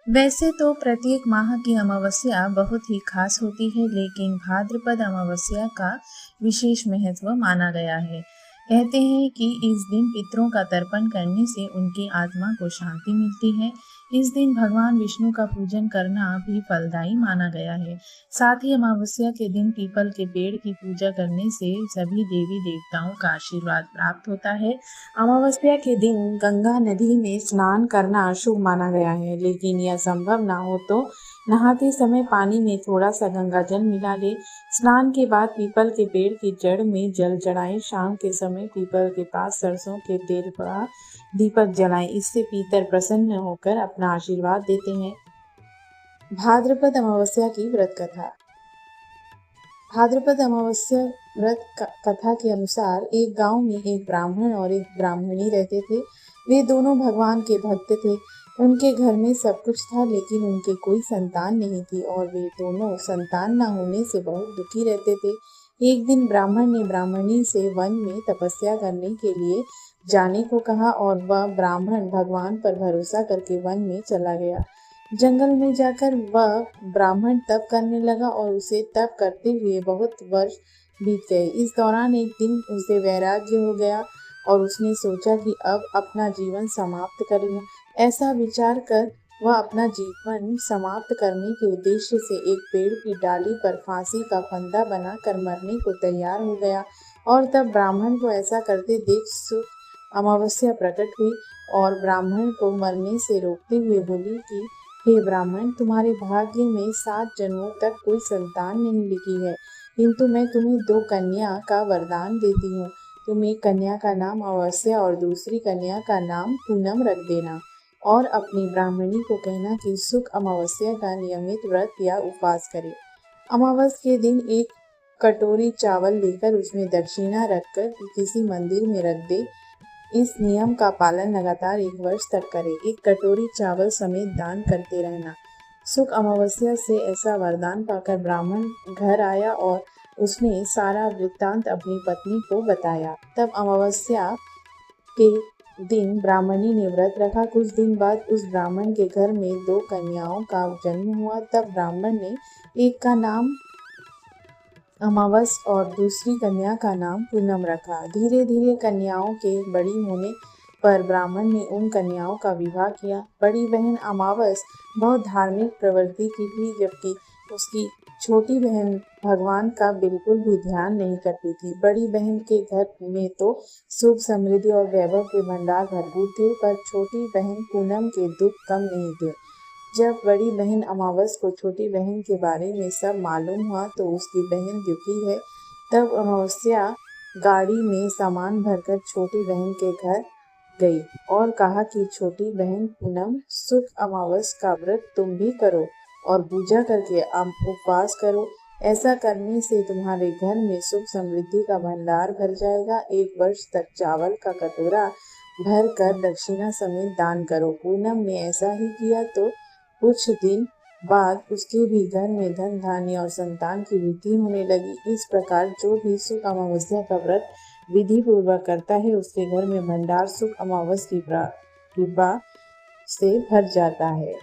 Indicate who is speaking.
Speaker 1: वैसे तो प्रत्येक माह की अमावस्या बहुत ही खास होती है, लेकिन भाद्रपद अमावस्या का विशेष महत्व माना गया है। कहते हैं कि इस दिन पितरों का तर्पण करने से उनकी आत्मा को शांति मिलती है। इस दिन भगवान विष्णु का पूजन करना भी फलदायी माना गया है। साथ ही अमावस्या के दिन पीपल के पेड़ की पूजा करने से सभी देवी देवताओं का आशीर्वाद प्राप्त होता है। अमावस्या के दिन गंगा नदी में स्नान करना शुभ माना गया है, लेकिन यह संभव ना हो तो नहाते समय पानी में थोड़ा सा गंगा जल मिला ले। स्नान के बाद पीपल के पेड़ की जड़ में जल चढ़ाएं। शाम के समय पीपल के पास सरसों के तेल का दीपक जलाएं। इससे पितर प्रसन्न होकर अपना आशीर्वाद देते हैं। भाद्रपद अमावस्या की व्रत कथा। भाद्रपद अमावस्या व्रत कथा के अनुसार एक गांव में एक ब्राह्मण और एक ब्राह्मणी रहते थे। वे दोनों भगवान के भक्त थे। उनके घर में सब कुछ था, लेकिन उनके कोई संतान नहीं थी और वे दोनों संतान न होने से बहुत दुखी रहते थे। एक दिन ब्राह्मण ने ब्राह्मणी से वन में तपस्या करने के लिए जाने को कहा और वह ब्राह्मण भगवान पर भरोसा करके वन में चला गया। जंगल में जाकर वह ब्राह्मण तप करने लगा और उसे तप करते हुए बहुत वर्ष बीत गए। इस दौरान एक दिन उसे वैराग्य हो गया और उसने सोचा कि अब अपना जीवन समाप्त कर लूं। ऐसा विचार कर वह अपना जीवन समाप्त करने के उद्देश्य से एक पेड़ की डाली पर फांसी का फंदा बनाकर मरने को तैयार हो गया। और तब ब्राह्मण को ऐसा करते देख सुख अमावस्या प्रकट हुई और ब्राह्मण को मरने से रोकते हुए बोली कि हे ब्राह्मण, तुम्हारे भाग्य में 7 जन्मों तक कोई संतान नहीं लिखी है, किंतु मैं तुम्हें 2 कन्या का वरदान देती हूँ। तुम एक कन्या का नाम अमावस्या और दूसरी कन्या का नाम पूनम रख देना और अपनी ब्राह्मणी को कहना कि सुख अमावस्या का नियमित व्रत या उपवास करे। अमावस के दिन एक कटोरी चावल लेकर उसमें दक्षिणा रखकर किसी मंदिर में रख दे। इस नियम का पालन लगातार 1 वर्ष तक करें। एक कटोरी चावल समेत दान करते रहना। सुख अमावस्या से ऐसा वरदान पाकर ब्राह्मण घर आया और उसने सारा वृत्तांत अपनी पत्नी को बताया। तब अमावस्या के दिन ब्राह्मणी ने व्रत रखा। कुछ दिन बाद उस ब्राह्मण के घर में 2 कन्याओं का जन्म हुआ। तब ब्राह्मण ने एक का नाम अमावस और दूसरी कन्या का नाम पूनम रखा। धीरे धीरे कन्याओं के बड़ी होने पर ब्राह्मण ने उन कन्याओं का विवाह किया। बड़ी बहन अमावस बहुत धार्मिक प्रवृत्ति की थी, जबकि उसकी छोटी बहन भगवान का बिल्कुल भी ध्यान नहीं करती थी। बड़ी बहन के घर में तो सुख समृद्धि और वैभव के भंडार भरपूर थे, पर छोटी बहन पूनम के दुख कम नहीं थे। जब बड़ी बहन अमावस को छोटी बहन के बारे में सब मालूम हुआ तो उसकी बहन दुखी है। तब अमावस्या गाड़ी में सामान भरकर छोटी बहन के घर गई और कहा कि छोटी बहन पूनम, सुख अमावस का व्रत तुम भी करो और पूजा करके उपवास करो। ऐसा करने से तुम्हारे घर में सुख समृद्धि का भंडार भर जाएगा। 1 वर्ष तक चावल का कटोरा भर कर दक्षिणा समेत दान करो। पूनम ने ऐसा ही किया तो कुछ दिन बाद उसके भी घर में धन धान्य और संतान की वृद्धि होने लगी। इस प्रकार जो भी सुख अमावस्या का व्रत विधि पूर्वक करता है, उसके घर में भंडार सुख अमावस की कृपा से भर जाता है।